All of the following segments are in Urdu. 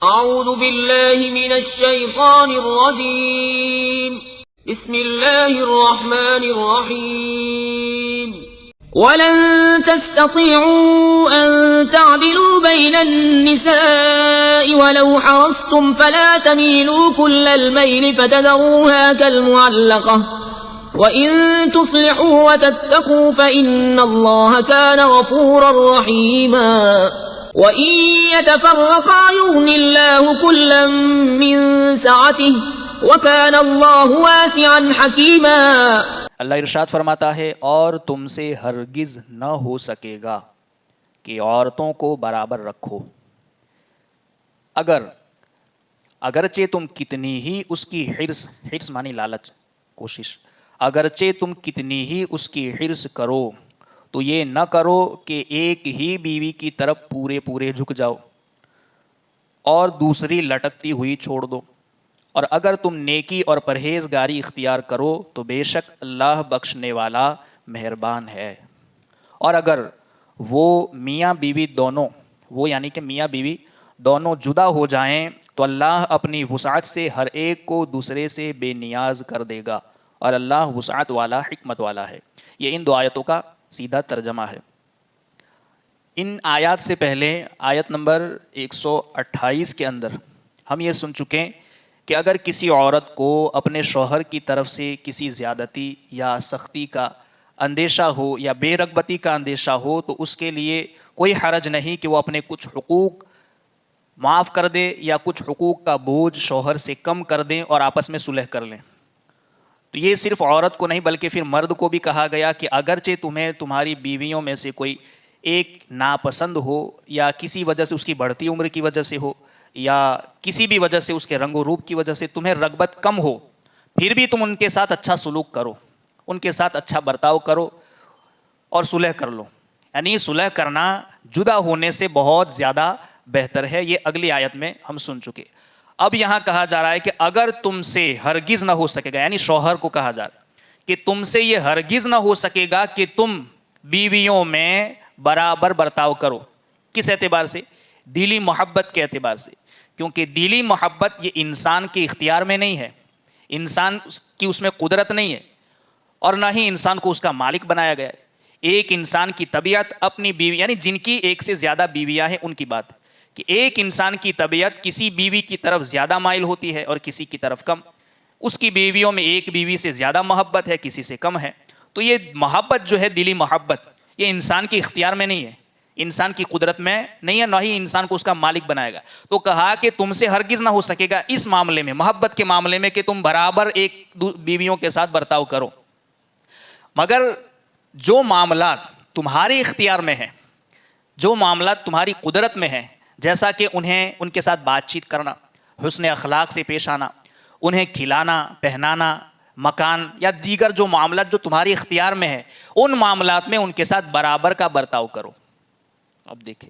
أعوذ بالله من الشيطان الرجيم بسم الله الرحمن الرحيم ولن تستطيعوا أن تعدلوا بين النساء ولو حرصتم فلا تميلوا كل الميل فتذروها كالمعلقة وَإِن تُصْلِحُوا وَتَتَّقُوا فَإِنَّ اللَّهَ كَانَ غَفُورًا رَّحِيمًا وَإِن يَتَفَرَّقَا يُغْنِ اللَّهُ كُلًّا مِّن سَعَتِهِ وَكَانَ اللَّهُ وَاسِعًا حَكِيمًا۔ اللہ ارشاد فرماتا ہے اور تم سے ہرگز نہ ہو سکے گا کہ عورتوں کو برابر رکھو، اگرچہ تم کتنی ہی اس کی حرص مانی لالچ کوشش، اگرچہ تم کتنی ہی اس کی حرص کرو تو یہ نہ کرو کہ ایک ہی بیوی کی طرف پورے جھک جاؤ اور دوسری لٹکتی ہوئی چھوڑ دو، اور اگر تم نیکی اور پرہیزگاری اختیار کرو تو بے شک اللہ بخشنے والا مہربان ہے۔ اور اگر وہ میاں بیوی دونوں، وہ یعنی کہ میاں بیوی دونوں جدا ہو جائیں تو اللہ اپنی وسعت سے ہر ایک کو دوسرے سے بے نیاز کر دے گا، اور اللہ وسعت والا حکمت والا ہے۔ یہ ان دو آیتوں کا سیدھا ترجمہ ہے۔ ان آیات سے پہلے آیت نمبر 128 کے اندر ہم یہ سن چکے کہ اگر کسی عورت کو اپنے شوہر کی طرف سے کسی زیادتی یا سختی کا اندیشہ ہو یا بے رغبتی کا اندیشہ ہو تو اس کے لیے کوئی حرج نہیں کہ وہ اپنے کچھ حقوق معاف کر دے یا کچھ حقوق کا بوجھ شوہر سے کم کر دیں اور آپس میں صلح کر لیں۔ تو یہ صرف عورت کو نہیں بلکہ پھر مرد کو بھی کہا گیا کہ اگرچہ تمہیں تمہاری بیویوں میں سے کوئی ایک ناپسند ہو یا کسی وجہ سے اس کی بڑھتی عمر کی وجہ سے ہو یا کسی بھی وجہ سے اس کے رنگ و روپ کی وجہ سے تمہیں رغبت کم ہو، پھر بھی تم ان کے ساتھ اچھا سلوک کرو، ان کے ساتھ اچھا برتاؤ کرو اور صلح کر لو۔ یعنی صلح کرنا جدا ہونے سے بہت زیادہ بہتر ہے، یہ اگلی آیت میں ہم سن چکے۔ اب یہاں کہا جا رہا ہے کہ اگر تم سے ہرگز نہ ہو سکے گا، یعنی شوہر کو کہا جا رہا ہے کہ تم سے یہ ہرگز نہ ہو سکے گا کہ تم بیویوں میں برابر برتاؤ کرو۔ کس اعتبار سے؟ دلی محبت کے اعتبار سے، کیونکہ دلی محبت یہ انسان کے اختیار میں نہیں ہے، انسان کی اس میں قدرت نہیں ہے، اور نہ ہی انسان کو اس کا مالک بنایا گیا ہے۔ ایک انسان کی طبیعت اپنی بیوی، یعنی جن کی ایک سے زیادہ بیویاں ہیں ان کی بات ہے کہ ایک انسان کی طبیعت کسی بیوی کی طرف زیادہ مائل ہوتی ہے اور کسی کی طرف کم۔ اس کی بیویوں میں ایک بیوی سے زیادہ محبت ہے، کسی سے کم ہے۔ تو یہ محبت جو ہے دلی محبت، یہ انسان کے اختیار میں نہیں ہے، انسان کی قدرت میں نہیں ہے، نہ ہی انسان کو اس کا مالک بنائے گا۔ تو کہا کہ تم سے ہرگز نہ ہو سکے گا اس معاملے میں، محبت کے معاملے میں، کہ تم برابر ایک بیویوں کے ساتھ برتاؤ کرو، مگر جو معاملات تمہارے اختیار میں ہیں، جو معاملات تمہاری قدرت میں ہیں، جیسا کہ انہیں ان کے ساتھ بات چیت کرنا، حسن اخلاق سے پیش آنا، انہیں کھلانا پہنانا، مکان یا دیگر جو معاملات جو تمہاری اختیار میں ہے، ان معاملات میں ان کے ساتھ برابر کا برتاؤ کرو۔ اب دیکھیں،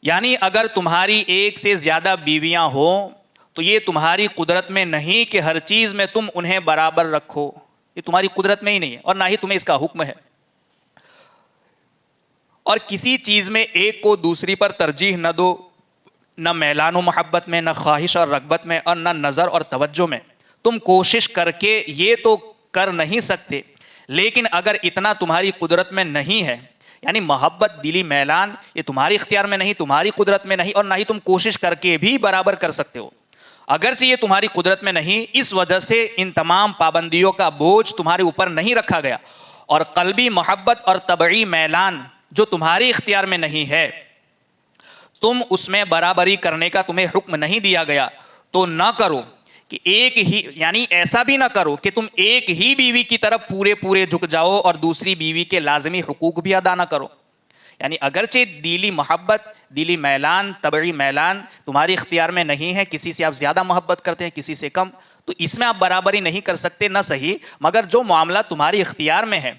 یعنی اگر تمہاری ایک سے زیادہ بیویاں ہوں تو یہ تمہاری قدرت میں نہیں کہ ہر چیز میں تم انہیں برابر رکھو، یہ تمہاری قدرت میں ہی نہیں ہے اور نہ ہی تمہیں اس کا حکم ہے۔ اور کسی چیز میں ایک کو دوسری پر ترجیح نہ دو، نہ میلان و محبت میں، نہ خواہش اور رغبت میں، اور نہ نظر اور توجہ میں۔ تم کوشش کر کے یہ تو کر نہیں سکتے، لیکن اگر اتنا تمہاری قدرت میں نہیں ہے، یعنی محبت دلی میلان یہ تمہاری اختیار میں نہیں، تمہاری قدرت میں نہیں، اور نہ ہی تم کوشش کر کے بھی برابر کر سکتے ہو، اگرچہ یہ تمہاری قدرت میں نہیں، اس وجہ سے ان تمام پابندیوں کا بوجھ تمہارے اوپر نہیں رکھا گیا، اور قلبی محبت اور طبعی میلان جو تمہاری اختیار میں نہیں ہے، تم اس میں برابری کرنے کا تمہیں حکم نہیں دیا گیا، تو نہ کرو کہ ایک ہی، یعنی ایسا بھی نہ کرو کہ تم ایک ہی بیوی کی طرف پورے جھک جاؤ اور دوسری بیوی کے لازمی حقوق بھی ادا نہ کرو۔ یعنی اگرچہ دلی محبت، دلی میلان، طبعی میلان تمہاری اختیار میں نہیں ہے، کسی سے آپ زیادہ محبت کرتے ہیں، کسی سے کم، تو اس میں آپ برابری نہیں کر سکتے، نہ صحیح، مگر جو معاملات تمہاری اختیار میں ہے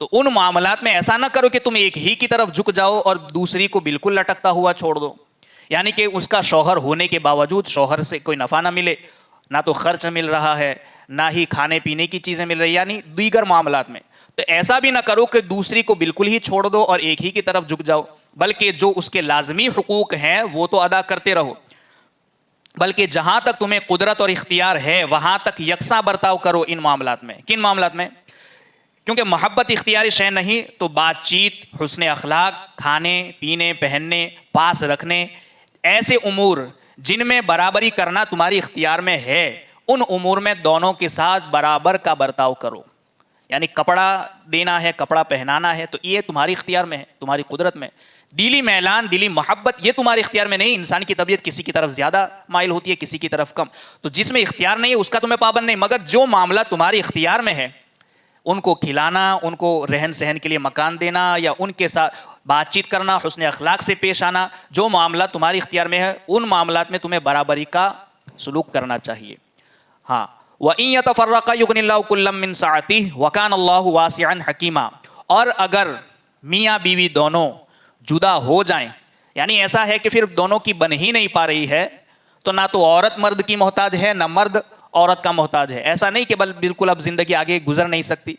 تو ان معاملات میں ایسا نہ کرو کہ تم ایک ہی کی طرف جھک جاؤ اور دوسری کو بالکل لٹکتا ہوا چھوڑ دو، یعنی کہ اس کا شوہر ہونے کے باوجود شوہر سے کوئی نفع نہ ملے، نہ تو خرچ مل رہا ہے، نہ ہی کھانے پینے کی چیزیں مل رہی، یعنی دیگر معاملات میں تو ایسا بھی نہ کرو کہ دوسری کو بالکل ہی چھوڑ دو اور ایک ہی کی طرف جھک جاؤ، بلکہ جو اس کے لازمی حقوق ہیں وہ تو ادا کرتے رہو، بلکہ جہاں تک تمہیں قدرت اور اختیار ہے وہاں تک یکساں برتاؤ کرو ان معاملات میں۔ کن معاملات میں؟ کیونکہ محبت اختیاری شے نہیں تو بات چیت، حسن اخلاق، کھانے پینے پہننے، پاس رکھنے، ایسے امور جن میں برابری کرنا تمہاری اختیار میں ہے، ان امور میں دونوں کے ساتھ برابر کا برتاؤ کرو۔ یعنی کپڑا دینا ہے، کپڑا پہنانا ہے، تو یہ تمہاری اختیار میں ہے، تمہاری قدرت میں۔ دلی میلان، دلی محبت، یہ تمہارے اختیار میں نہیں۔ انسان کی طبیعت کسی کی طرف زیادہ مائل ہوتی ہے، کسی کی طرف کم، تو جس میں اختیار نہیں ہے اس کا تمہیں پابند نہیں، مگر جو معاملہ تمہاری اختیار میں ہے، ان کو کھلانا، ان کو رہن سہن کے لیے مکان دینا، یا ان کے ساتھ بات چیت کرنا، حسن اخلاق سے پیش آنا، جو معاملہ تمہاری اختیار میں ہے ان معاملات میں تمہیں برابری کا سلوک کرنا چاہیے۔ ہاں، وَإِن يَتَفَرَّقَا يُغْنِ اللَّهُ كُلًّا مِّن سَعَتِهِ وَكَانَ اللَّهُ وَاسِعًا حَكِيمًا، اور اگر میاں بیوی دونوں جدا ہو جائیں، یعنی ایسا ہے کہ پھر دونوں کی بن ہی نہیں پا رہی ہے، تو نہ تو عورت مرد کی محتاج ہے، نہ مرد عورت کا محتاج ہے۔ ایسا نہیں کہ بالکل اب زندگی آگے گزر نہیں سکتی،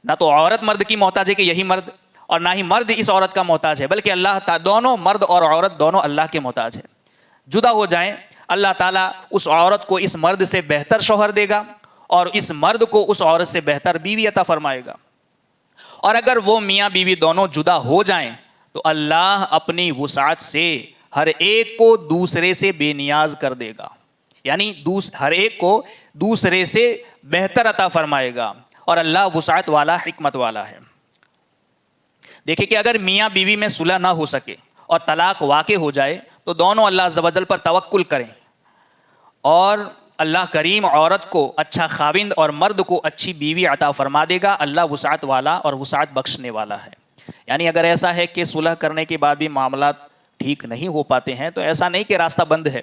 نہ تو عورت مرد کی محتاج ہے کہ یہی مرد، اور نہ ہی مرد اس عورت کا محتاج ہے، بلکہ اللہ تعالیٰ، دونوں مرد اور عورت دونوں اللہ کے محتاج ہیں۔ جدا ہو جائیں، اللہ تعالیٰ اس عورت کو اس مرد سے بہتر شوہر دے گا، اور اس مرد کو اس عورت سے بہتر بیوی عطا فرمائے گا۔ اور اگر وہ میاں بیوی دونوں جدا ہو جائیں تو اللہ اپنی وسعت سے ہر ایک کو دوسرے سے بے نیاز کر دے گا، یعنی ہر ایک کو دوسرے سے بہتر عطا فرمائے گا، اور اللہ وسعت والا، حکمت والا ہے۔ دیکھیں کہ اگر میاں بیوی میں صلح نہ ہو سکے اور طلاق واقع ہو جائے تو دونوں اللہ عز و جل پر توکل کریں، اور اللہ کریم عورت کو اچھا خاوند اور مرد کو اچھی بیوی عطا فرما دے گا۔ اللہ وسعت والا اور وسعت بخشنے والا ہے۔ یعنی اگر ایسا ہے کہ صلح کرنے کے بعد بھی معاملات ٹھیک نہیں ہو پاتے ہیں تو ایسا نہیں کہ راستہ بند ہے،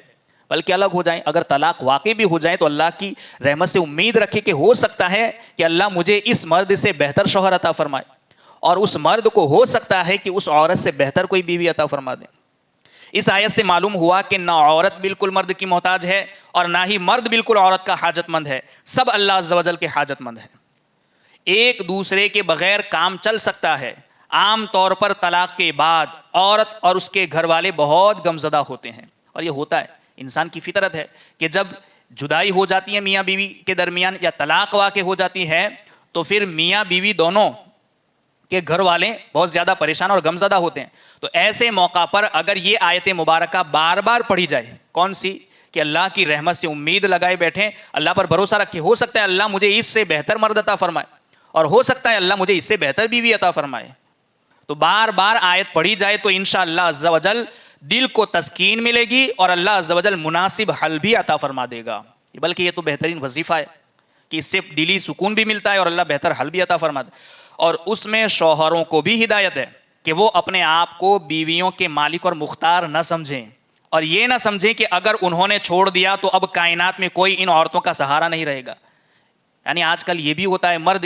بلکہ الگ ہو جائیں۔ اگر طلاق واقع بھی ہو جائے تو اللہ کی رحمت سے امید رکھے کہ ہو سکتا ہے کہ اللہ مجھے اس مرد سے بہتر شوہر عطا فرمائے، اور اس مرد کو ہو سکتا ہے کہ اس عورت سے بہتر کوئی بیوی عطا فرما دے۔ اس آیت سے معلوم ہوا کہ نہ عورت بالکل مرد کی محتاج ہے اور نہ ہی مرد بالکل عورت کا حاجت مند ہے، سب اللہ عز و جل کے حاجت مند ہیں۔ ایک دوسرے کے بغیر کام چل سکتا ہے۔ عام طور پر طلاق کے بعد عورت اور اس کے گھر والے بہت غمزدہ ہوتے ہیں، اور یہ ہوتا ہے، انسان کی فطرت ہے کہ جب جدائی ہو جاتی ہے میاں بیوی کے درمیان یا طلاق واقع ہو جاتی ہے تو پھر میاں بیوی دونوں کے گھر والے بہت زیادہ پریشان اور غمزدہ ہوتے ہیں۔ تو ایسے موقع پر اگر یہ آیت مبارکہ بار بار پڑھی جائے، کون سی؟ کہ اللہ کی رحمت سے امید لگائے بیٹھیں، اللہ پر بھروسہ رکھے، ہو سکتا ہے اللہ مجھے اس سے بہتر مرد عطا فرمائے، اور ہو سکتا ہے اللہ مجھے اس سے بہتر بیوی عطا فرمائے، تو بار بار آیت پڑھی جائے تو انشاءاللہ عز و جل دل کو تسکین ملے گی، اور اللہ عز و جل مناسب حل بھی عطا فرما دے گا۔ بلکہ یہ تو بہترین وظیفہ ہے کہ اس سے دلی سکون بھی ملتا ہے اور اللہ بہتر حل بھی عطا فرما دے۔ اور اس میں شوہروں کو بھی ہدایت ہے کہ وہ اپنے آپ کو بیویوں کے مالک اور مختار نہ سمجھیں، اور یہ نہ سمجھیں کہ اگر انہوں نے چھوڑ دیا تو اب کائنات میں کوئی ان عورتوں کا سہارا نہیں رہے گا۔ یعنی آج کل یہ بھی ہوتا ہے، مرد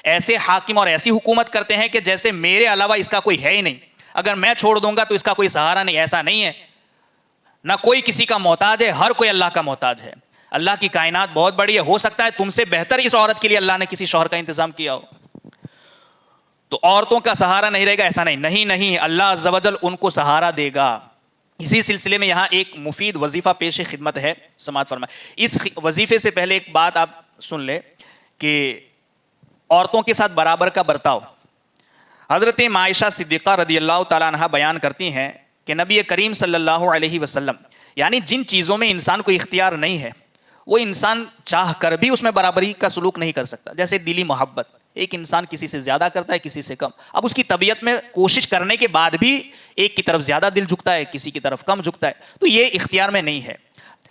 ایسے حاکم اور ایسی حکومت کرتے ہیں کہ جیسے میرے علاوہ اس کا کوئی ہے ہی نہیں، اگر میں چھوڑ دوں گا تو اس کا کوئی سہارا نہیں۔ ایسا نہیں ہے، نہ کوئی کسی کا محتاج ہے، ہر کوئی اللہ کا محتاج ہے۔ اللہ کی کائنات بہت بڑی ہے، ہو سکتا ہے تم سے بہتر اس عورت کے لیے اللہ نے کسی شوہر کا انتظام کیا ہو، تو عورتوں کا سہارا نہیں رہے گا، ایسا نہیں، نہیں، اللہ عز و جل ان کو سہارا دے گا۔ اسی سلسلے میں یہاں ایک مفید وظیفہ پیش خدمت ہے، سماعت فرمائیں۔ اس وظیفے سے پہلے ایک بات آپ سن لیں کہ عورتوں کے ساتھ برابر کا برتاؤ۔ حضرت عائشہ صدیقہ رضی اللہ تعالیٰ عنہ بیان کرتی ہیں کہ نبی کریم صلی اللہ علیہ وسلم، یعنی جن چیزوں میں انسان کو اختیار نہیں ہے وہ انسان چاہ کر بھی اس میں برابری کا سلوک نہیں کر سکتا، جیسے دلی محبت، ایک انسان کسی سے زیادہ کرتا ہے، کسی سے کم، اب اس کی طبیعت میں کوشش کرنے کے بعد بھی ایک کی طرف زیادہ دل جھکتا ہے، کسی کی طرف کم جھکتا ہے، تو یہ اختیار میں نہیں ہے۔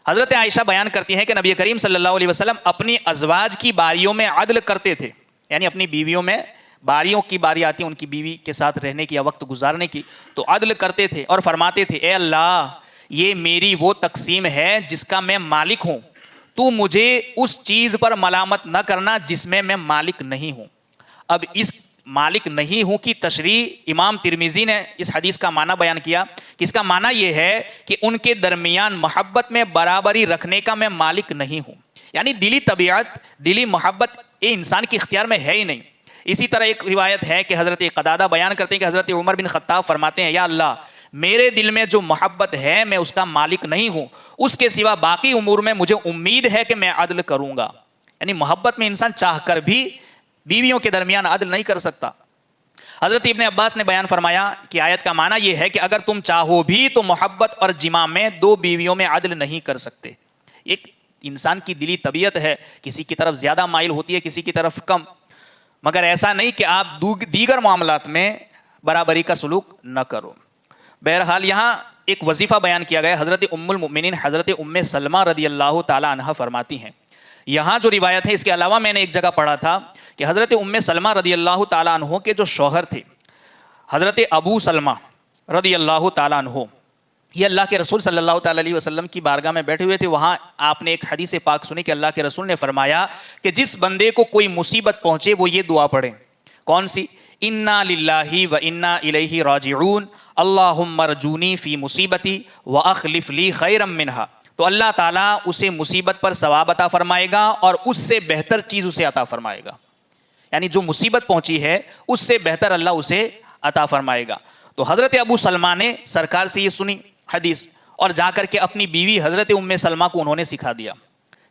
حضرت عائشہ بیان کرتی ہیں کہ نبی کریم صلی اللہ علیہ وسلم اپنی ازواج کی باریوں میں عدل کرتے تھے، یعنی اپنی بیویوں میں باریوں کی باری آتی ان کی بیوی کے ساتھ رہنے کی یا وقت گزارنے کی، تو عدل کرتے تھے اور فرماتے تھے، اے اللہ، یہ میری وہ تقسیم ہے جس کا میں مالک ہوں، تو مجھے اس چیز پر ملامت نہ کرنا جس میں میں مالک نہیں ہوں۔ اب اس مالک نہیں ہوں کی تشریح امام ترمذی نے اس حدیث کا معنی بیان کیا کہ اس کا معنی یہ ہے کہ ان کے درمیان محبت میں برابری رکھنے کا میں مالک نہیں ہوں، یعنی دلی طبیعت، دلی محبت یہ انسان کے اختیار میں ہے ہی نہیں۔ اسی طرح ایک روایت ہے کہ حضرت قتادہ بیان کرتے ہیں کہ حضرت عمر بن خطاب فرماتے ہیں یا اللہ میرے دل میں جو محبت ہے میں اس کا مالک نہیں ہوں، اس کے سوا باقی امور میں مجھے امید ہے کہ میں عدل کروں گا. یعنی محبت میں انسان چاہ کر بھی بیویوں کے درمیان عدل نہیں کر سکتا. حضرت ابن عباس نے بیان فرمایا کہ آیت کا معنی یہ ہے کہ اگر تم چاہو بھی تو محبت اور جماع میں دو بیویوں میں عدل نہیں کر سکتے. ایک انسان کی دلی طبیعت ہے، کسی کی طرف زیادہ مائل ہوتی ہے، کسی کی طرف کم، مگر ایسا نہیں کہ آپ دیگر معاملات میں برابری کا سلوک نہ کرو. بہرحال یہاں ایک وظیفہ بیان کیا گیا. حضرت ام المؤمنین حضرت ام سلمہ رضی اللہ تعالی عنہ فرماتی ہیں، یہاں جو روایت ہے اس کے علاوہ میں نے ایک جگہ پڑھا تھا کہ حضرت ام سلمہ رضی اللہ تعالی عنہ کے جو شوہر تھے حضرت ابو سلمہ رضی اللہ تعالی عنہ، یہ اللہ کے رسول صلی اللہ تعالی علیہ وسلم کی بارگاہ میں بیٹھے ہوئے تھے. وہاں آپ نے ایک حدیث پاک سنی کہ اللہ کے رسول نے فرمایا کہ جس بندے کو کوئی مصیبت پہنچے وہ یہ دعا پڑھے. کون سی؟ انا للہ و انا الیہ راجعون اللہم ارجونی فی مصیبتی واخلف لی خیرا منہا. تو اللہ تعالیٰ اسے مصیبت پر ثواب عطا فرمائے گا اور اس سے بہتر چیز اسے عطا فرمائے گا. یعنی جو مصیبت پہنچی ہے اس سے بہتر اللہ اسے عطا فرمائے گا. تو حضرت ابو سلمہ نے سرکار سے یہ سنی حدیث اور جا کر کے اپنی بیوی حضرت ام سلمہ کو انہوں نے سکھا دیا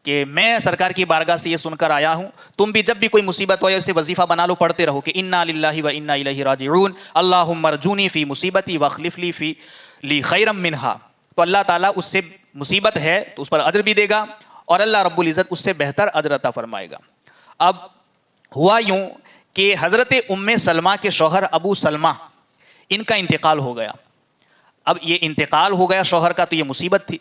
کہ میں سرکار کی بارگاہ سے یہ سن کر آیا ہوں، تم بھی جب بھی کوئی مصیبت ہو اسے وظیفہ بنا لو، پڑھتے رہو کہ انا للہ و انا الیہ راجعون اللہم ارجونی فی مصیبتی واخلف لی خیرا منہا. تو اللہ تعالیٰ اس سے مصیبت ہے تو اس پر اجر بھی دے گا اور اللہ رب العزت اس سے بہتر اجر عطا فرمائے گا. اب ہوا یوں کہ حضرت ام سلمہ کے شوہر ابو سلمہ ان کا انتقال ہو گیا. اب یہ انتقال ہو گیا شوہر کا تو یہ مصیبت تھی،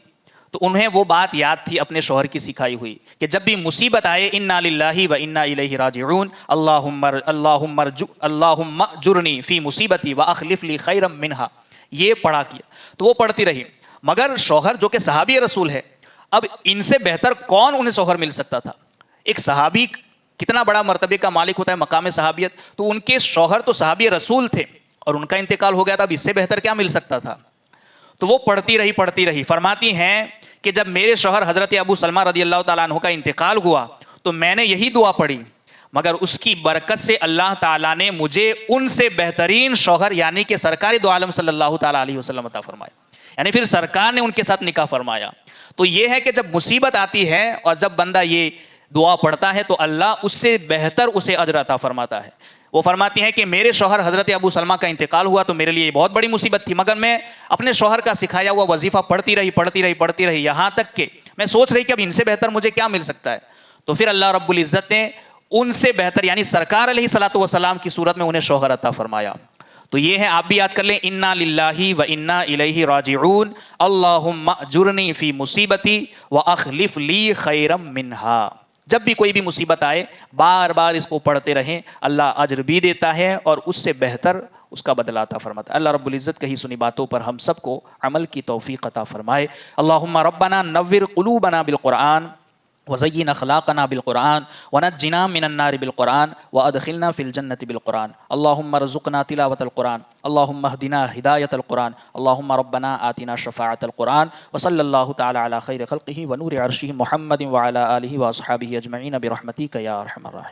تو انہیں وہ بات یاد تھی اپنے شوہر کی سکھائی ہوئی کہ جب بھی مصیبت آئے انا للہ و انا الیہ راجعون اللہم اجرنی فی مصیبتی واخلف لی خیرا منہا، یہ پڑھا کیا. تو وہ پڑھتی رہی. مگر شوہر جو کہ صحابی رسول ہے، اب ان سے بہتر کون انہیں شوہر مل سکتا تھا؟ ایک صحابی کتنا بڑا مرتبے کا مالک ہوتا ہے، مقام صحابیت. تو ان کے شوہر تو صحابی رسول تھے اور ان کا انتقال ہو گیا تھا، اب اس سے بہتر کیا مل سکتا تھا؟ تو وہ پڑھتی رہی. فرماتی ہیں کہ جب میرے شوہر حضرت ابو سلمہ رضی اللہ تعالیٰ عنہ کا انتقال ہوا تو میں نے یہی دعا پڑھی، مگر اس کی برکت سے اللہ تعالیٰ نے مجھے ان سے بہترین شوہر یعنی کہ سرکار دو عالم صلی اللہ تعالیٰ علیہ وسلم عطا فرمایا. یعنی پھر سرکار نے ان کے ساتھ نکاح فرمایا. تو یہ ہے کہ جب مصیبت آتی ہے اور جب بندہ یہ دعا پڑھتا ہے تو اللہ اس سے بہتر اسے اجر عطا فرماتا ہے. وہ فرماتی ہیں کہ میرے شوہر حضرت ابو سلمہ کا انتقال ہوا تو میرے لیے بہت بڑی مصیبت تھی، مگر میں اپنے شوہر کا سکھایا ہوا وظیفہ پڑھتی رہی یہاں تک کہ میں سوچ رہی کہ اب ان سے بہتر مجھے کیا مل سکتا ہے. تو پھر اللہ رب العزت نے ان سے بہتر یعنی سرکار علیہ الصلوۃ والسلام کی صورت میں انہیں شوہر عطا فرمایا. تو یہ ہے، آپ بھی یاد کر لیں، انا للہ و انا الیہ راجعون اللہم اجرنی فی مصیبتی واخلف لی خیرا منہا. جب بھی کوئی بھی مصیبت آئے بار بار اس کو پڑھتے رہیں، اللہ اجر بھی دیتا ہے اور اس سے بہتر اس کا بدلہ عطا فرماتا ہے. اللہ رب العزت کہی سنی باتوں پر ہم سب کو عمل کی توفیق عطا فرمائے. اللہم ربنا نور قلوبنا بالقرآن وزین اخلاقنا بالقرآن ونجنا من النار بالقرآن وادخلنا فی الجنة بالقرآن. اللہم ارزقنا تلاوة القرآن اللہم اہدنا ہدایت القرآن اللہم ربنا آتنا شفاعت القرآن وصلی اللہ تعالی علی خیر خلقہ ونور عرشہ محمد وعلی آلہ واصحابہ اجمعین برحمتک یا ارحم الراحمین.